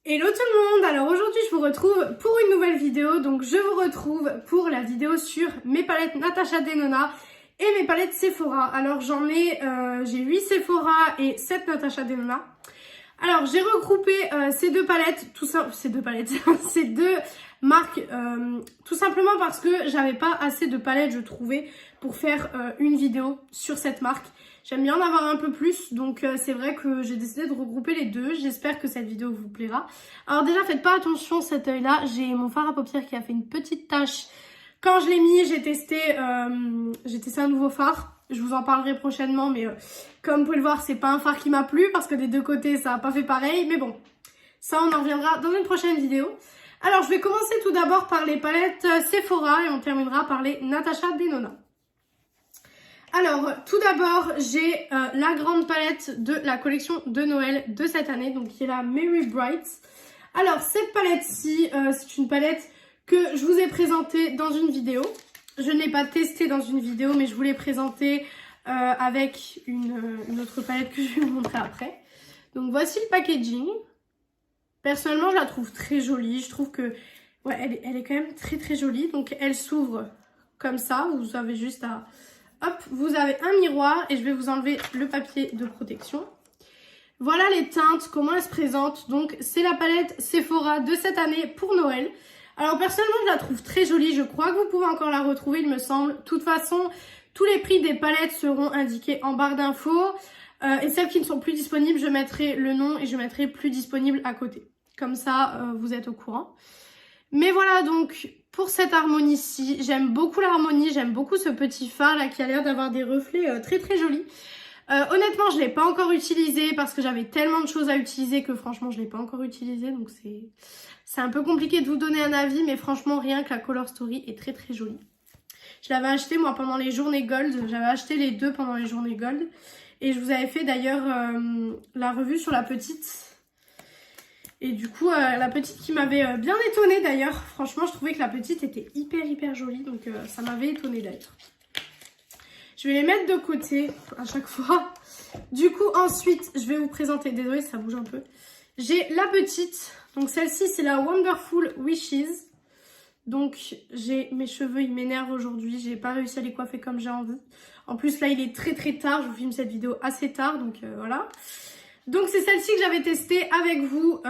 Hello tout le monde, alors aujourd'hui je vous retrouve pour une nouvelle vidéo, donc je vous retrouve pour la vidéo sur mes palettes Natasha Denona et mes palettes Sephora. Alors j'ai 8 Sephora et 7 Natasha Denona. Alors j'ai regroupé ces deux palettes, ces deux marques, tout simplement parce que j'avais pas assez de palettes je trouvais pour faire une vidéo sur cette marque. J'aime bien en avoir un peu plus, donc c'est vrai que j'ai décidé de regrouper les deux. J'espère que cette vidéo vous plaira. Alors déjà, faites pas attention cet œil-là. J'ai mon fard à paupières qui a fait une petite tache. Quand je l'ai mis, j'ai testé un nouveau fard. Je vous en parlerai prochainement, mais comme vous pouvez le voir, c'est pas un fard qui m'a plu parce que des deux côtés, ça a pas fait pareil. Mais bon, ça on en reviendra dans une prochaine vidéo. Alors, je vais commencer tout d'abord par les palettes Sephora et on terminera par les Natasha Denona. Alors, tout d'abord, j'ai la grande palette de la collection de Noël de cette année, donc qui est la Merry Bright. Alors, cette palette-ci, c'est une palette que je vous ai présentée dans une vidéo. Je ne l'ai pas testée dans une vidéo, mais je vous l'ai présentée avec une autre palette que je vais vous montrer après. Donc, voici le packaging. Personnellement, je la trouve très jolie. Je trouve que, ouais, elle est quand même très très jolie. Donc, elle s'ouvre comme ça. Vous avez juste à... Hop, vous avez un miroir et je vais vous enlever le papier de protection. Voilà les teintes, comment elles se présentent. Donc, c'est la palette Sephora de cette année pour Noël. Alors, personnellement, je la trouve très jolie. Je crois que vous pouvez encore la retrouver, il me semble. De toute façon, tous les prix des palettes seront indiqués en barre d'infos. Et celles qui ne sont plus disponibles, je mettrai le nom et je mettrai plus disponible à côté. Comme ça, vous êtes au courant. Mais voilà donc pour cette harmonie-ci, j'aime beaucoup l'harmonie, j'aime beaucoup ce petit fard là qui a l'air d'avoir des reflets très très jolis. Honnêtement, je ne l'ai pas encore utilisé parce que j'avais tellement de choses à utiliser que franchement je ne l'ai pas encore utilisé. Donc c'est un peu compliqué de vous donner un avis, mais franchement rien que la Color Story est très très jolie. Je l'avais acheté moi pendant les journées Gold, j'avais acheté les deux pendant les journées Gold. Et je vous avais fait d'ailleurs la revue sur la petite. Et du coup, la petite qui m'avait bien étonnée d'ailleurs. Franchement, je trouvais que la petite était hyper jolie. Donc, ça m'avait étonnée d'ailleurs. Je vais les mettre de côté à chaque fois. Du coup, ensuite, je vais vous présenter. Désolée, ça bouge un peu. J'ai la petite. Donc, celle-ci, c'est la Wonderful Wishes. Donc, j'ai mes cheveux, ils m'énervent aujourd'hui. J'ai pas réussi à les coiffer comme j'ai envie. En plus, là, il est très tard. Je vous filme cette vidéo assez tard. Donc, voilà. Donc c'est celle-ci que j'avais testée avec vous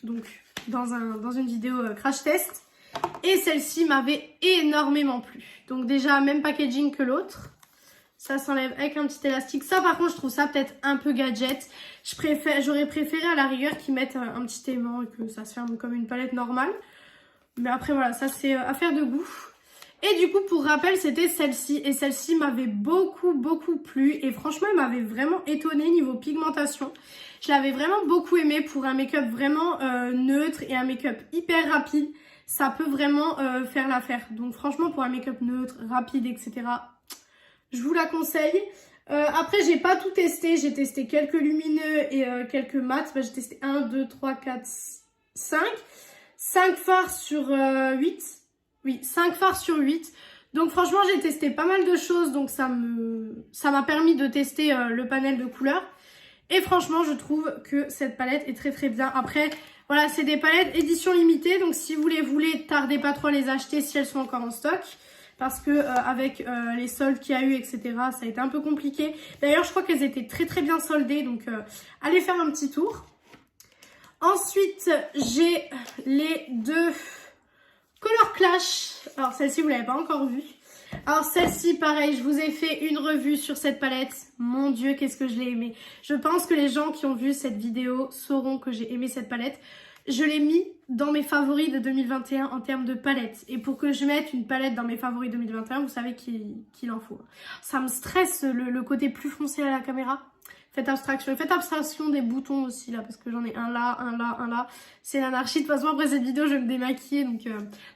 donc dans une vidéo crash test. Et celle-ci m'avait énormément plu. Donc déjà même packaging que l'autre. Ça s'enlève avec un petit élastique. Ça par contre je trouve ça peut-être un peu gadget. J'aurais préféré à la rigueur qu'ils mettent un petit aimant et que ça se ferme comme une palette normale. Mais après voilà, ça c'est affaire de goût. Et du coup, pour rappel, c'était celle-ci. Et celle-ci m'avait beaucoup plu. Et franchement, elle m'avait vraiment étonnée niveau pigmentation. Je l'avais vraiment beaucoup aimé pour un make-up vraiment neutre et un make-up hyper rapide. Ça peut vraiment faire l'affaire. Donc franchement, pour un make-up neutre, rapide, etc., je vous la conseille. Après, j'ai pas tout testé. J'ai testé quelques lumineux et quelques mats. J'ai testé 1, 2, 3, 4, 5. 5 fards sur 8. Oui, 5 fards sur 8. Donc franchement, j'ai testé pas mal de choses. Donc ça m'a permis de tester le panel de couleurs. Et franchement, je trouve que cette palette est très bien. Après, voilà, c'est des palettes édition limitée. Donc si vous les voulez, tardez pas trop à les acheter si elles sont encore en stock. Parce que avec les soldes qu'il y a eu, etc., ça a été un peu compliqué. D'ailleurs, je crois qu'elles étaient très bien soldées. Donc allez faire un petit tour. Ensuite, j'ai les deux... Color Clash, alors celle-ci vous l'avez pas encore vue. Alors celle-ci pareil, je vous ai fait une revue sur cette palette. Mon dieu, qu'est-ce que je l'ai aimée. Je pense que les gens qui ont vu cette vidéo sauront que j'ai aimé cette palette. Je l'ai mis dans mes favoris de 2021 en termes de palette. Et pour que je mette une palette dans mes favoris 2021, vous savez qu'il en faut. Ça me stresse le côté plus foncé à la caméra. Faites abstraction des boutons aussi là, parce que j'en ai un là, un là, un là. C'est l'anarchie. De toute façon, après cette vidéo, je vais me démaquiller, donc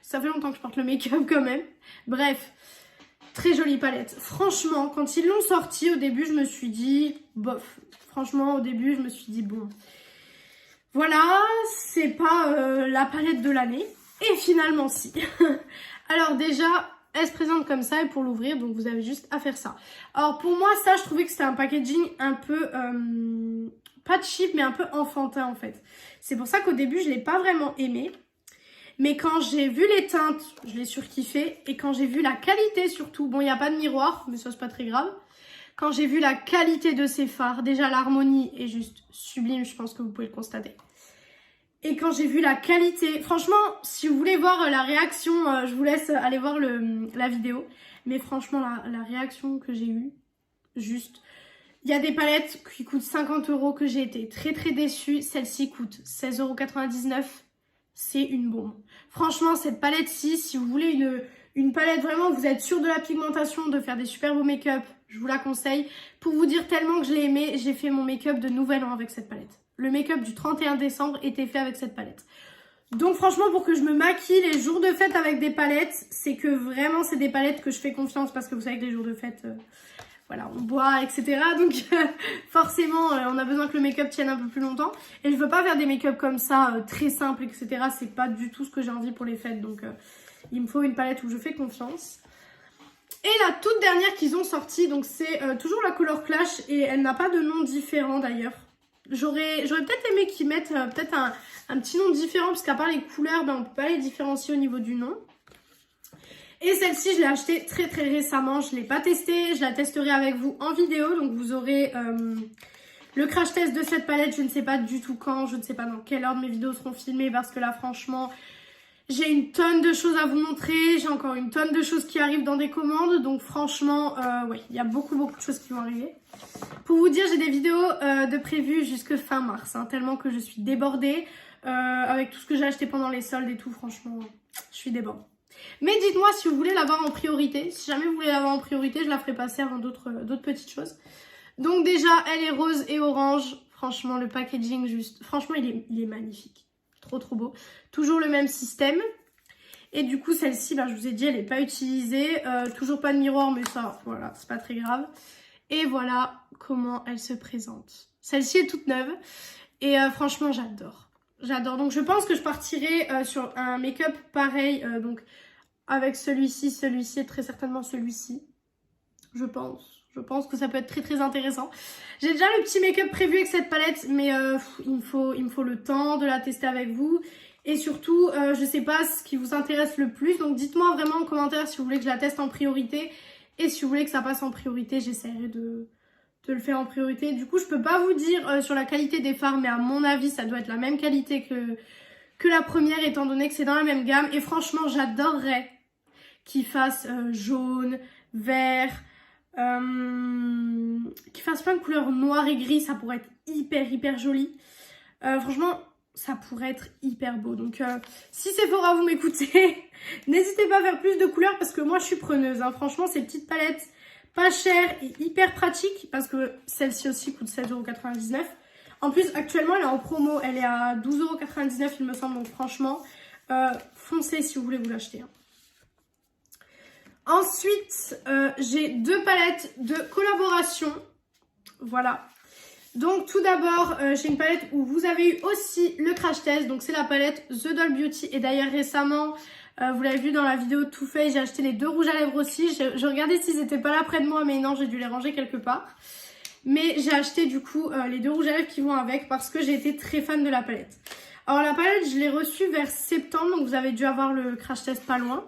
ça fait longtemps que je porte le make-up quand même. Bref, très jolie palette. Franchement, quand ils l'ont sortie, au début, je me suis dit, bof. Franchement, au début, je me suis dit, bon, voilà, c'est pas la palette de l'année. Et finalement, si. Alors déjà... elle se présente comme ça et pour l'ouvrir, donc vous avez juste à faire ça. Alors pour moi, ça, je trouvais que c'était un packaging un peu pas cheap, mais un peu enfantin en fait. C'est pour ça qu'au début, je l'ai pas vraiment aimé. Mais quand j'ai vu les teintes, je l'ai surkiffé. Et quand j'ai vu la qualité surtout, bon, il n'y a pas de miroir, mais ça, c'est pas très grave. Quand j'ai vu la qualité de ces fards, déjà l'harmonie est juste sublime, je pense que vous pouvez le constater. Et quand j'ai vu la qualité, franchement, si vous voulez voir la réaction, je vous laisse aller voir la vidéo. Mais franchement, la réaction que j'ai eue, juste... Il y a des palettes qui coûtent 50 € que j'ai été très très déçue. Celle-ci coûte 16,99 €. C'est une bombe. Franchement, cette palette-ci, si vous voulez une palette vraiment, vous êtes sûr de la pigmentation, de faire des super beaux make-up, je vous la conseille. Pour vous dire tellement que je l'ai aimée, j'ai fait mon make-up de Nouvel An avec cette palette. Le make-up du 31 décembre était fait avec cette palette. Donc franchement, pour que je me maquille les jours de fête avec des palettes, c'est que vraiment, c'est des palettes que je fais confiance parce que vous savez que les jours de fête... voilà, on boit, etc. Donc forcément, on a besoin que le make-up tienne un peu plus longtemps. Et je veux pas faire des make-up comme ça, très simples, etc. C'est pas du tout ce que j'ai envie pour les fêtes. Donc il me faut une palette où je fais confiance. Et la toute dernière qu'ils ont sortie, donc c'est toujours la Color Clash. Et elle n'a pas de nom différent d'ailleurs. J'aurais peut-être aimé qu'ils mettent peut-être un petit nom différent. Parce qu'à part les couleurs, ben, on peut pas les différencier au niveau du nom. Et celle-ci, je l'ai achetée très très récemment. Je ne l'ai pas testée. Je la testerai avec vous en vidéo. Donc vous aurez le crash test de cette palette. Je ne sais pas du tout quand. Je ne sais pas dans quelle ordre mes vidéos seront filmées. Parce que là, franchement, j'ai une tonne de choses à vous montrer. J'ai encore une tonne de choses qui arrivent dans des commandes. Donc franchement, ouais, il y a beaucoup de choses qui vont arriver. Pour vous dire, j'ai des vidéos de prévues jusque fin mars. Hein, tellement que je suis débordée. Avec tout ce que j'ai acheté pendant les soldes et tout. Franchement, je suis débordée. Mais dites-moi si vous voulez l'avoir en priorité. Si jamais vous voulez l'avoir en priorité, je la ferai passer avant d'autres petites choses. Donc déjà, elle est rose et orange. Franchement, le packaging juste... Franchement, il est magnifique. Trop beau. Toujours le même système. Et du coup, celle-ci, bah, je vous ai dit, elle n'est pas utilisée. Toujours pas de miroir, mais ça, voilà, c'est pas très grave. Et voilà comment elle se présente. Celle-ci est toute neuve. Et franchement, j'adore. J'adore. Donc je pense que je partirai sur un make-up pareil. Donc... avec celui-ci et très certainement celui-ci. Je pense que ça peut être très très intéressant. J'ai déjà le petit make-up prévu avec cette palette, mais il me faut le temps de la tester avec vous. Et surtout, je sais pas ce qui vous intéresse le plus. Donc dites-moi vraiment en commentaire si vous voulez que je la teste en priorité. Et si vous voulez que ça passe en priorité, j'essaierai de le faire en priorité. Du coup, je peux pas vous dire sur la qualité des fards, mais à mon avis, ça doit être la même qualité que la première, étant donné que c'est dans la même gamme. Et franchement, j'adorerais qui fasse jaune, vert, qui fasse plein de couleurs noires et gris, ça pourrait être hyper joli. Franchement, ça pourrait être hyper beau. Donc si Sephora vous m'écoutez, n'hésitez pas à faire plus de couleurs parce que moi je suis preneuse. Hein. Franchement, ces petites palettes pas chères et hyper pratiques parce que celle-ci aussi coûte 16,99 €. En plus, actuellement, elle est en promo, elle est à 12,99 € il me semble. Donc franchement, foncez si vous voulez vous l'acheter. Hein. Ensuite, j'ai deux palettes de collaboration. Voilà. Donc, tout d'abord, j'ai une palette où vous avez eu aussi le crash test. Donc, c'est la palette The Doll Beauty. Et d'ailleurs, récemment, vous l'avez vu dans la vidéo Too Faced, j'ai acheté les deux rouges à lèvres aussi. Je regardais s'ils n'étaient pas là près de moi, mais non, j'ai dû les ranger quelque part. Mais j'ai acheté du coup les deux rouges à lèvres qui vont avec parce que j'ai été très fan de la palette. Alors, la palette, je l'ai reçue vers septembre. Donc, vous avez dû avoir le crash test pas loin.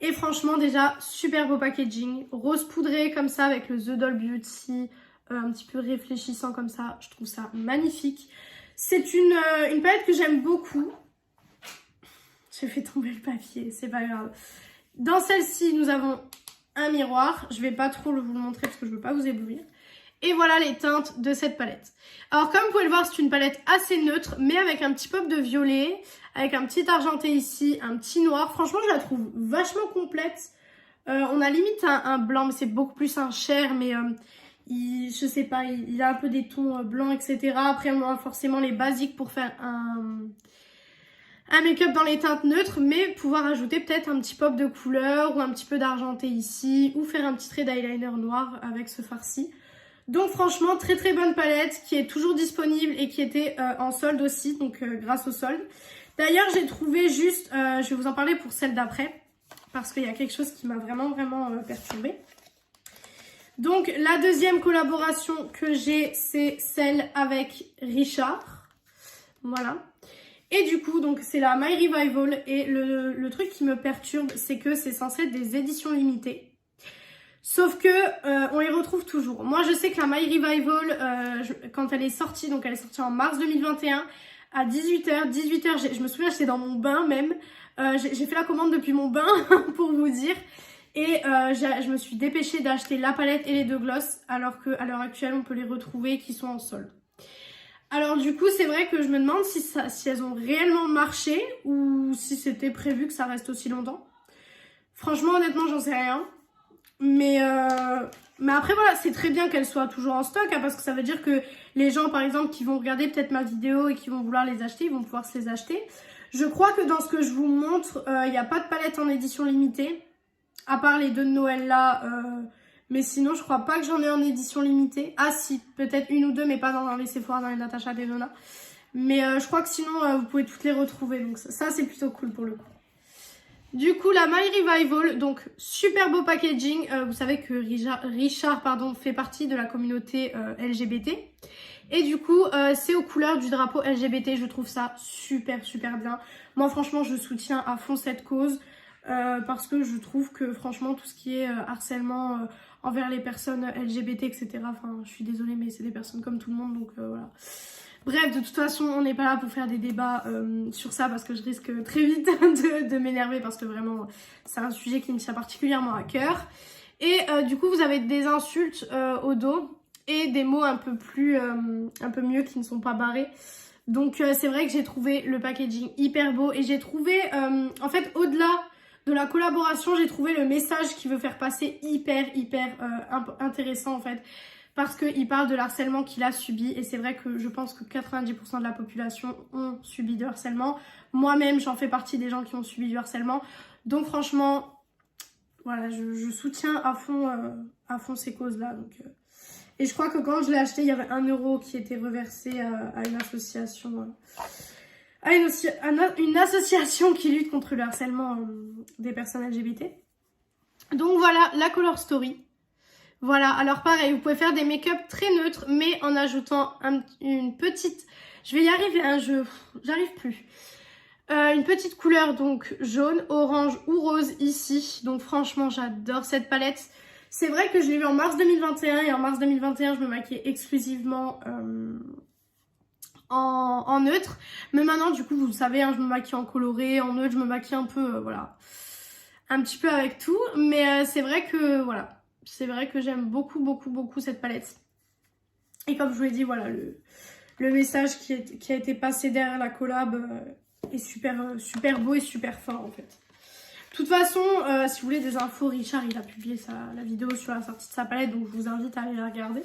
Et franchement, déjà, super beau packaging. Rose poudré comme ça avec le The Doll Beauty. Un petit peu réfléchissant comme ça. Je trouve ça magnifique. C'est une palette que j'aime beaucoup. J'ai fait tomber le papier, c'est pas grave. Dans celle-ci, nous avons un miroir. Je vais pas trop vous le montrer parce que je veux pas vous éblouir. Et voilà les teintes de cette palette. Alors comme vous pouvez le voir, c'est une palette assez neutre, mais avec un petit pop de violet, avec un petit argenté ici, un petit noir. Franchement, je la trouve vachement complète. On a limite un blanc, mais c'est beaucoup plus un chair, mais je sais pas, il a un peu des tons blancs, etc. Après, on a forcément les basiques pour faire un make-up dans les teintes neutres, mais pouvoir ajouter peut-être un petit pop de couleur ou un petit peu d'argenté ici, ou faire un petit trait d'eyeliner noir avec ce fard-ci. Donc franchement, très bonne palette qui est toujours disponible et qui était en solde aussi, donc grâce au solde. D'ailleurs, j'ai trouvé juste, je vais vous en parler pour celle d'après, parce qu'il y a quelque chose qui m'a vraiment perturbée. Donc la deuxième collaboration que j'ai, c'est celle avec Richard. Voilà. Et du coup, donc c'est la My Revival. Et le truc qui me perturbe, c'est que c'est censé être des éditions limitées. Sauf que on les retrouve toujours. Moi, je sais que la My Revival, quand elle est sortie, donc elle est sortie en mars 2021, à 18h, je me souviens, j'étais dans mon bain même. J'ai fait la commande depuis mon bain, pour vous dire. Et je me suis dépêchée d'acheter la palette et les deux glosses, alors qu'à l'heure actuelle, on peut les retrouver qui sont en solde. Alors du coup, c'est vrai que je me demande si elles ont réellement marché ou si c'était prévu que ça reste aussi longtemps. Franchement, honnêtement, j'en sais rien. Mais après, voilà, c'est très bien qu'elles soient toujours en stock, hein, parce que ça veut dire que les gens, par exemple, qui vont regarder peut-être ma vidéo et qui vont vouloir les acheter, ils vont pouvoir se les acheter. Je crois que dans ce que je vous montre, il n'y a pas de palette en édition limitée, à part les deux de Noël là. Mais sinon, je crois pas que j'en ai en édition limitée. Ah si, peut-être une ou deux, mais pas dans les Sephora, dans les Natasha Denona. Mais je crois que sinon, vous pouvez toutes les retrouver. Donc ça c'est plutôt cool pour le coup. Du coup, la My Revival, donc super beau packaging. Vous savez que Richard fait partie de la communauté LGBT. Et du coup, c'est aux couleurs du drapeau LGBT. Je trouve ça super bien. Moi, franchement, je soutiens à fond cette cause. Parce que je trouve que franchement, tout ce qui est harcèlement envers les personnes LGBT, etc. Enfin, je suis désolée, mais c'est des personnes comme tout le monde, donc voilà. Bref, de toute façon, on n'est pas là pour faire des débats sur ça parce que je risque très vite de m'énerver parce que vraiment, c'est un sujet qui me tient particulièrement à cœur. Et du coup, vous avez des insultes au dos et des mots un peu mieux qui ne sont pas barrés. Donc c'est vrai que j'ai trouvé le packaging hyper beau et j'ai trouvé, en fait, au-delà de la collaboration, j'ai trouvé le message qu'il veut faire passer hyper intéressant en fait. Parce qu'il parle de l'harcèlement qu'il a subi et c'est vrai que je pense que 90% de la population ont subi du harcèlement. Moi-même, j'en fais partie des gens qui ont subi du harcèlement. Donc franchement, voilà, je soutiens à fond ces causes-là. Et je crois que quand je l'ai acheté, il y avait 1 euro qui était reversé à une association... une association qui lutte contre le harcèlement des personnes LGBT. Donc voilà, la Color Story. Voilà, alors pareil, vous pouvez faire des make-up très neutres, mais en ajoutant une petite... Je vais y arriver, hein, j'arrive plus. Une petite couleur, donc jaune, orange ou rose ici. Donc franchement, j'adore cette palette. C'est vrai que je l'ai vue en mars 2021, et en mars 2021, je me maquillais exclusivement... en neutre, mais maintenant du coup vous le savez, hein, je me maquille en coloré, en neutre, je me maquille un peu, voilà, un petit peu avec tout, mais c'est vrai que voilà, c'est vrai que j'aime beaucoup cette palette. Et comme je vous l'ai dit, voilà, le message qui a été passé derrière la collab est super beau et super fort en fait. De toute façon, si vous voulez des infos, Richard il a publié la vidéo sur la sortie de sa palette, donc je vous invite à aller la regarder.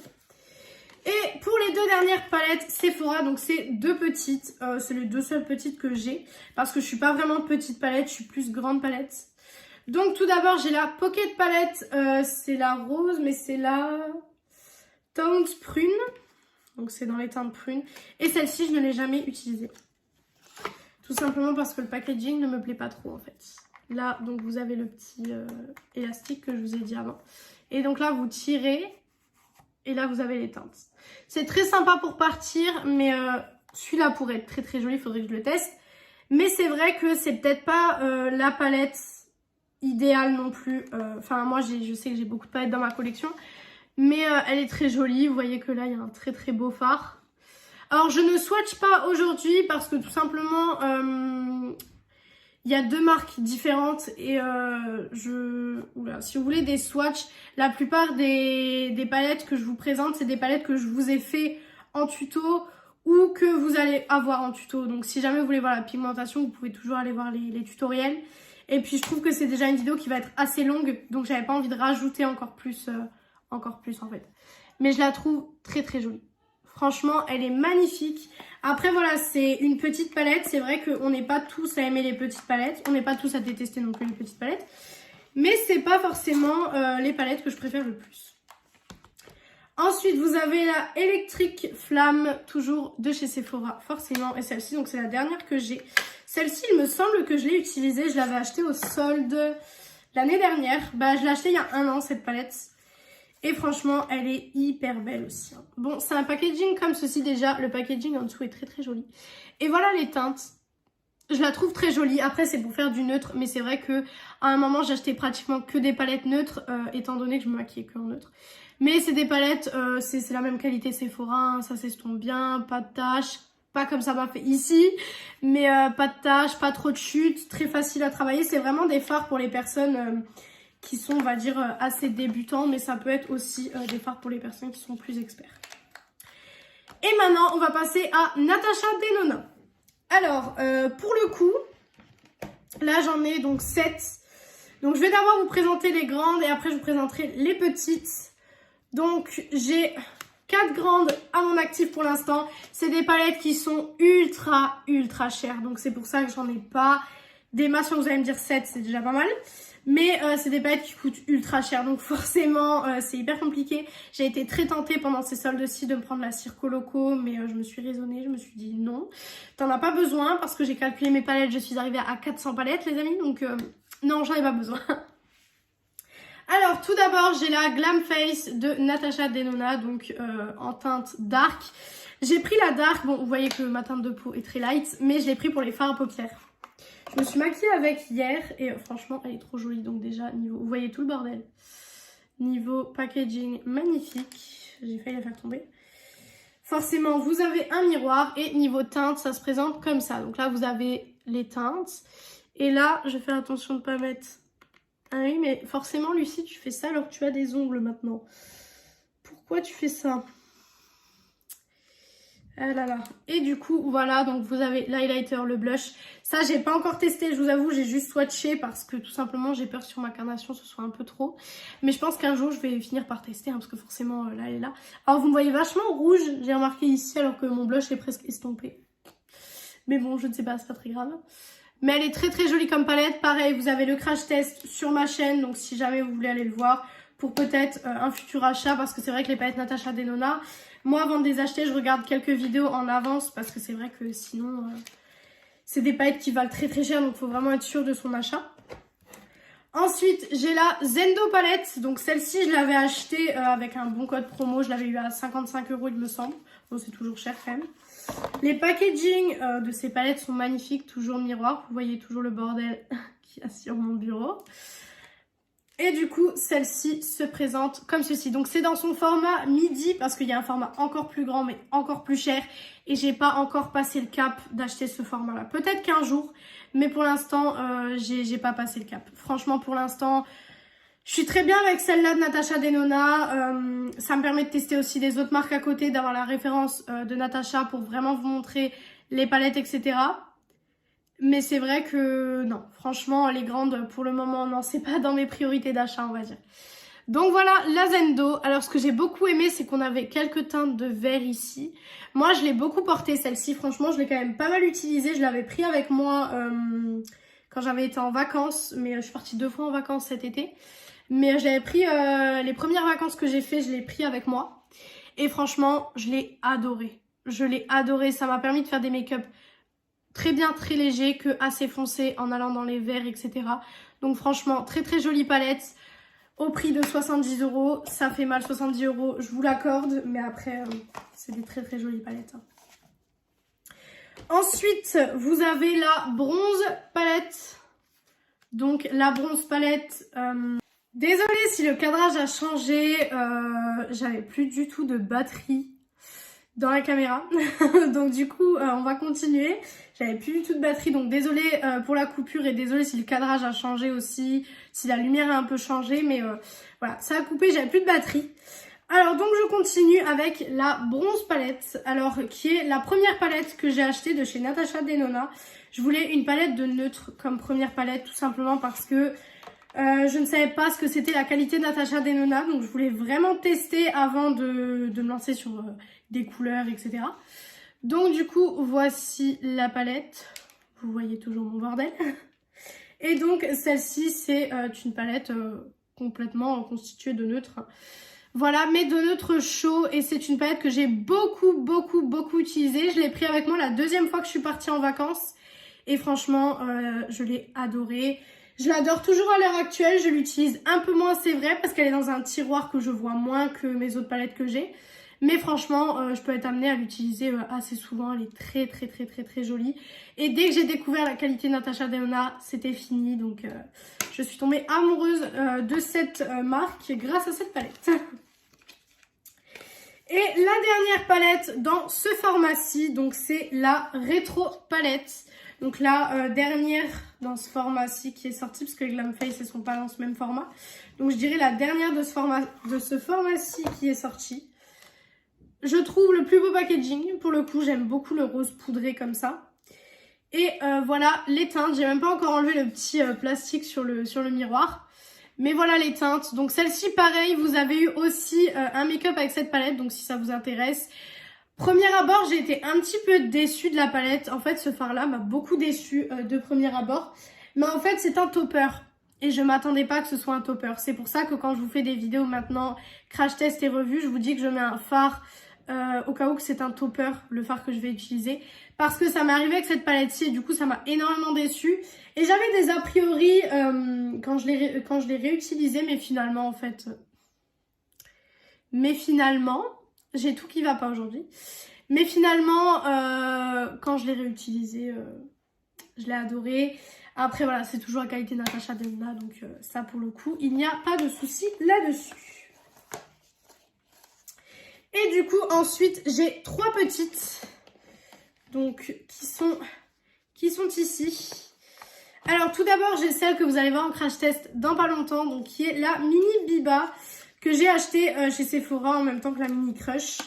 Et pour les deux dernières palettes Sephora, donc c'est deux petites, c'est les deux seules petites que j'ai, parce que je suis pas vraiment petite palette, je suis plus grande palette. Donc tout d'abord j'ai la Pocket Palette, c'est la rose, mais c'est la Tongs Prune, donc c'est dans les teintes prunes. Et celle-ci je ne l'ai jamais utilisée, tout simplement parce que le packaging ne me plaît pas trop en fait. Là donc vous avez le petit élastique que je vous ai dit avant, et donc là vous tirez. Et là, vous avez les teintes. C'est très sympa pour partir, mais celui-là pourrait être très joli, il faudrait que je le teste. Mais c'est vrai que c'est peut-être pas la palette idéale non plus. Enfin, moi, je sais que j'ai beaucoup de palettes dans ma collection. Mais elle est très jolie. Vous voyez que là, il y a un très beau fard. Alors, je ne swatch pas aujourd'hui parce que tout simplement... il y a deux marques différentes et si vous voulez des swatchs, la plupart des palettes que je vous présente, c'est des palettes que je vous ai fait en tuto ou que vous allez avoir en tuto. Donc si jamais vous voulez voir la pigmentation, vous pouvez toujours aller voir les tutoriels. Et puis je trouve que c'est déjà une vidéo qui va être assez longue, donc j'avais pas envie de rajouter encore plus en fait. Mais je la trouve très jolie. Franchement, elle est magnifique. Après, voilà, c'est une petite palette. C'est vrai qu'on n'est pas tous à aimer les petites palettes. On n'est pas tous à détester non plus les petites palettes. Mais c'est pas forcément les palettes que je préfère le plus. Ensuite, vous avez la Electric Flamme, toujours de chez Sephora, forcément. Et celle-ci, donc c'est la dernière que j'ai. Celle-ci, il me semble que je l'ai utilisée. Je l'avais achetée au solde l'année dernière. Bah, je l'ai achetée il y a 1 an, cette palette. Et franchement, elle est hyper belle aussi. Bon, c'est un packaging comme ceci déjà. Le packaging en dessous est très très joli. Et voilà les teintes. Je la trouve très jolie. Après, c'est pour faire du neutre. Mais c'est vrai que à un moment, j'achetais pratiquement que des palettes neutres. Étant donné que je me maquillais que en neutre. Mais c'est des palettes, c'est la même qualité Sephora. Hein, ça s'estompe bien. Pas de taches. Pas comme ça m'a fait ici. Mais pas de taches, pas trop de chutes. Très facile à travailler. C'est vraiment des fards pour les personnes... qui sont, on va dire, assez débutants, mais ça peut être aussi des fards pour les personnes qui sont plus experts. Et maintenant, on va passer à Natasha Denona. Alors, pour le coup, là j'en ai donc 7. Donc je vais d'abord vous présenter les grandes et après je vous présenterai les petites. Donc j'ai 4 grandes à mon actif pour l'instant. C'est des palettes qui sont ultra chères, donc c'est pour ça que j'en ai pas des masses. Vous allez me dire 7, c'est déjà pas mal. Mais c'est des palettes qui coûtent ultra cher, donc forcément c'est hyper compliqué. J'ai été très tentée pendant ces soldes-ci de me prendre la Circo Loco, mais je me suis raisonnée, je me suis dit non, t'en as pas besoin parce que j'ai calculé mes palettes, je suis arrivée à 400 palettes les amis, donc non, j'en ai pas besoin. Alors tout d'abord j'ai la Glam Face de Natasha Denona, donc en teinte dark. J'ai pris la dark, bon vous voyez que ma teinte de peau est très light, mais je l'ai pris pour les fards à paupières. Je me suis maquillée avec hier et franchement elle est trop jolie. Donc déjà niveau, vous voyez tout le bordel. Niveau packaging magnifique. J'ai failli la faire tomber. Forcément vous avez un miroir et niveau teinte ça se présente comme ça. Donc là vous avez les teintes. Et là je fais attention de ne pas mettre... Ah oui mais forcément Lucie tu fais ça alors que tu as des ongles maintenant. Pourquoi tu fais ça ? Ah là là. Et du coup voilà, donc vous avez l'highlighter, le blush. Ça j'ai pas encore testé, je vous avoue, j'ai juste swatché parce que tout simplement j'ai peur sur ma carnation ce soit un peu trop. Mais je pense qu'un jour je vais finir par tester parce que forcément là elle est là. Alors vous me voyez vachement rouge, j'ai remarqué ici alors que mon blush est presque estompé. Mais bon je ne sais pas, c'est pas très grave. Mais elle est très jolie comme palette. Pareil vous avez le crash test sur ma chaîne, donc si jamais vous voulez aller le voir pour peut-être un futur achat, parce que c'est vrai que les palettes Natasha Denona, moi avant de les acheter je regarde quelques vidéos en avance parce que c'est vrai que sinon c'est des palettes qui valent très cher, donc il faut vraiment être sûr de son achat. Ensuite j'ai la Zendo palette, donc celle-ci je l'avais achetée avec un bon code promo, je l'avais eu à 55 € il me semble, bon c'est toujours cher quand même. Les packaging de ces palettes sont magnifiques, toujours miroir, vous voyez toujours le bordel qu'il y a sur mon bureau. Et du coup, celle-ci se présente comme ceci. Donc c'est dans son format midi parce qu'il y a un format encore plus grand mais encore plus cher. Et j'ai pas encore passé le cap d'acheter ce format-là. Peut-être qu'un jour, mais pour l'instant, j'ai pas passé le cap. Franchement, pour l'instant, je suis très bien avec celle-là de Natasha Denona. Ça me permet de tester aussi les autres marques à côté, d'avoir la référence de Natasha pour vraiment vous montrer les palettes, etc. Mais c'est vrai que non, franchement les grandes pour le moment non, c'est pas dans mes priorités d'achat on va dire. Donc voilà la Zendo. Alors ce que j'ai beaucoup aimé c'est qu'on avait quelques teintes de vert ici. Moi je l'ai beaucoup portée celle-ci, franchement je l'ai quand même pas mal utilisée. Je l'avais pris avec moi quand j'avais été en vacances, mais je suis partie 2 fois en vacances cet été. Mais je l'avais pris, les premières vacances que j'ai fait je l'ai pris avec moi. Et franchement je l'ai adoré. Je l'ai adoré, ça m'a permis de faire des make-up très bien, très léger, que assez foncé en allant dans les verts, etc. Donc franchement, très jolie palette. Au prix de 70 €. Ça fait mal, 70 €, je vous l'accorde. Mais après, c'est des très jolies palettes. Ensuite, vous avez la bronze palette. Donc la bronze palette... Désolée si le cadrage a changé. J'avais plus du tout de batterie dans la caméra. Donc du coup on va continuer. J'avais plus du tout de batterie, donc désolée pour la coupure et désolée si le cadrage a changé aussi, si la lumière a un peu changé, mais voilà, ça a coupé, j'avais plus de batterie. Alors donc je continue avec la bronze palette, alors qui est la première palette que j'ai achetée de chez Natasha Denona. Je voulais une palette de neutre comme première palette tout simplement parce que je ne savais pas ce que c'était la qualité de Natasha Denona, donc je voulais vraiment tester avant de me lancer sur des couleurs, etc. Donc du coup, voici la palette. Vous voyez toujours mon bordel. Et donc celle-ci, c'est une palette complètement constituée de neutres. Voilà, mais de neutres chaud. Et c'est une palette que j'ai beaucoup utilisée. Je l'ai pris avec moi la deuxième fois que je suis partie en vacances. Et franchement, je l'ai adorée. Je l'adore toujours à l'heure actuelle, je l'utilise un peu moins, c'est vrai, parce qu'elle est dans un tiroir que je vois moins que mes autres palettes que j'ai. Mais franchement, je peux être amenée à l'utiliser assez souvent, elle est très jolie. Et dès que j'ai découvert la qualité Natasha Denona, c'était fini, donc je suis tombée amoureuse de cette marque grâce à cette palette. Et la dernière palette dans ce format-ci, donc c'est la Rétro Palette. Donc la dernière dans ce format-ci qui est sortie, parce que les Glam Face ne sont pas dans ce même format. Donc je dirais la dernière de ce format-ci qui est sortie. Je trouve le plus beau packaging. Pour le coup, j'aime beaucoup le rose poudré comme ça. Et voilà les teintes. J'ai même pas encore enlevé le petit plastique sur le miroir. Mais voilà les teintes. Donc celle-ci, pareil, vous avez eu aussi un make-up avec cette palette. Donc si ça vous intéresse. Premier abord, j'ai été un petit peu déçue de la palette. En fait, ce fard-là m'a beaucoup déçue de premier abord. Mais en fait, c'est un topper. Et je m'attendais pas que ce soit un topper. C'est pour ça que quand je vous fais des vidéos maintenant, crash test et revue, je vous dis que je mets un fard au cas où que c'est un topper, le fard que je vais utiliser. Parce que ça m'est arrivé avec cette palette-ci et du coup, ça m'a énormément déçue. Et j'avais des a priori quand je l'ai réutilisé, mais finalement, en fait... j'ai tout qui va pas aujourd'hui. Mais finalement, quand je l'ai réutilisé, je l'ai adoré. Après, voilà, c'est toujours la qualité Natasha Denona. Donc ça, pour le coup, il n'y a pas de souci là-dessus. Et du coup, ensuite, j'ai 3 petites. Donc, qui sont ici. Alors, tout d'abord, j'ai celle que vous allez voir en crash test dans pas longtemps. Donc, qui est la Mini Biba. Que j'ai acheté chez Sephora en même temps que la Mini Crush.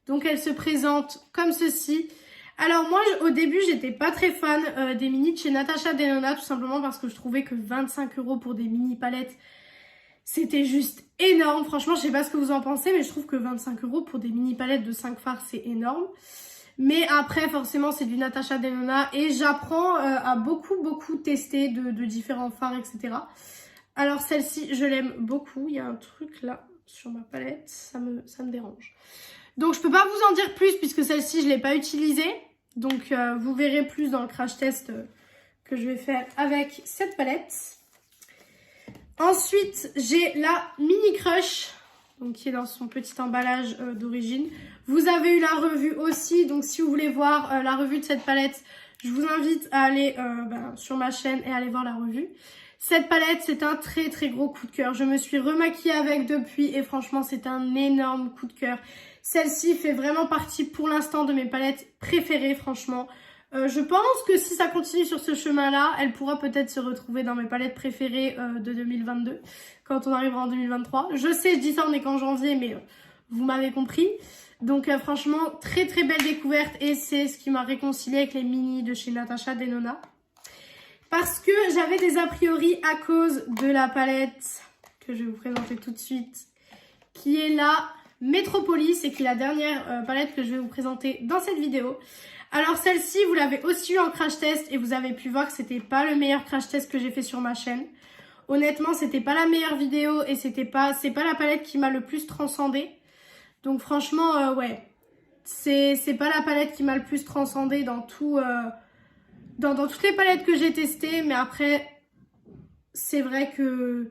Donc elle se présente comme ceci. Alors moi au début j'étais pas très fan des mini de chez Natasha Denona, tout simplement parce que je trouvais que 25 € pour des mini palettes c'était juste énorme. Franchement je sais pas ce que vous en pensez, mais je trouve que 25 € pour des mini palettes de 5 fards c'est énorme. Mais après forcément c'est du Natasha Denona et j'apprends à beaucoup tester de différents fards, etc. Alors celle-ci, je l'aime beaucoup. Il y a un truc là sur ma palette, ça me dérange. Donc je peux pas vous en dire plus puisque celle-ci, je l'ai pas utilisée. Donc vous verrez plus dans le crash test que je vais faire avec cette palette. Ensuite, j'ai la Mini Crush, donc qui est dans son petit emballage d'origine. Vous avez eu la revue aussi, donc si vous voulez voir la revue de cette palette, je vous invite à aller sur ma chaîne et aller voir la revue. Cette palette, c'est un très gros coup de cœur. Je me suis remaquillée avec depuis et franchement, c'est un énorme coup de cœur. Celle-ci fait vraiment partie pour l'instant de mes palettes préférées, franchement. Je pense que si ça continue sur ce chemin-là, elle pourra peut-être se retrouver dans mes palettes préférées de 2022, quand on arrivera en 2023. Je sais, je dis ça, on est qu'en janvier, mais vous m'avez compris. Donc franchement, très belle découverte et c'est ce qui m'a réconciliée avec les mini de chez Natasha Denona. Parce que j'avais des a priori à cause de la palette que je vais vous présenter tout de suite, qui est la Metropolis et qui est la dernière palette que je vais vous présenter dans cette vidéo. Alors celle-ci, vous l'avez aussi eu en crash test et vous avez pu voir que c'était pas le meilleur crash test que j'ai fait sur ma chaîne. Honnêtement, c'était pas la meilleure vidéo et c'est pas la palette qui m'a le plus transcendée. Donc franchement, ouais, c'est pas la palette qui m'a le plus transcendée dans tout... Dans toutes les palettes que j'ai testées, mais après, c'est vrai qu'elle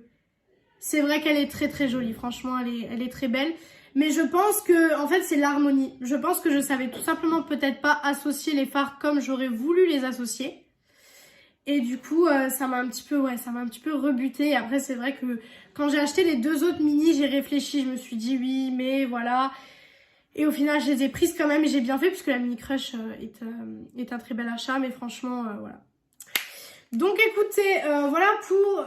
est très jolie. Franchement, elle est très belle. Mais je pense que, en fait, c'est l'harmonie. Je pense que je savais tout simplement peut-être pas associer les fards comme j'aurais voulu les associer. Et du coup, ça m'a un petit peu rebuté. Et après, c'est vrai que quand j'ai acheté les 2 autres mini, j'ai réfléchi. Je me suis dit oui, mais voilà. Et au final, je les ai prises quand même et j'ai bien fait puisque la Mini Crush est un très bel achat. Mais franchement, voilà. Donc écoutez, voilà pour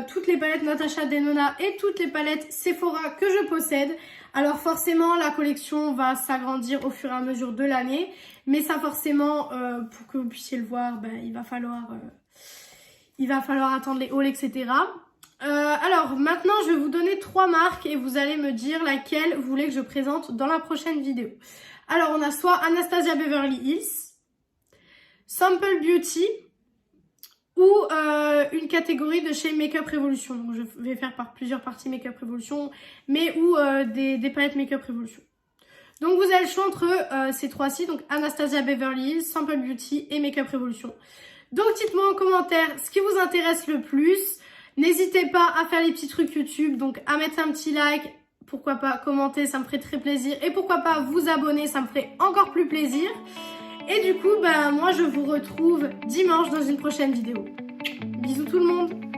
toutes les palettes Natasha Denona et toutes les palettes Sephora que je possède. Alors forcément, la collection va s'agrandir au fur et à mesure de l'année. Mais ça forcément, pour que vous puissiez le voir, il va falloir attendre les hauls, etc. Alors maintenant je vais vous donner 3 marques et vous allez me dire laquelle vous voulez que je présente dans la prochaine vidéo. Alors on a soit Anastasia Beverly Hills, Sample Beauty ou une catégorie de chez Makeup Revolution. Donc je vais faire par plusieurs parties Makeup Revolution, mais ou des palettes Makeup Revolution. Donc vous avez le choix entre ces 3-ci, donc Anastasia Beverly Hills, Sample Beauty et Makeup Revolution. Donc dites-moi en commentaire ce qui vous intéresse le plus. N'hésitez pas à faire les petits trucs YouTube, donc à mettre un petit like, pourquoi pas commenter, ça me ferait très plaisir. Et pourquoi pas vous abonner, ça me ferait encore plus plaisir. Et du coup, moi je vous retrouve dimanche dans une prochaine vidéo. Bisous tout le monde!